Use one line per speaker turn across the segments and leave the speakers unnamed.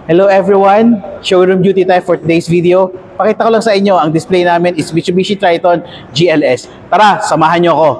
Hello everyone! Showroom duty tayo for today's video. Pakita ko lang sa inyo, ang display namin is Mitsubishi Triton GLS. Tara, samahan nyo ako!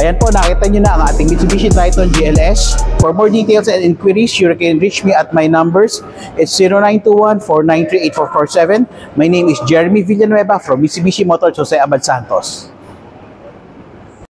Ayan po, nakita nyo na ang ating Mitsubishi Triton GLS. For more details and inquiries, you can reach me at my numbers. It's 0921-493-8447. My name is Jeremy Villanueva from Mitsubishi Motors Jose Abad Santos.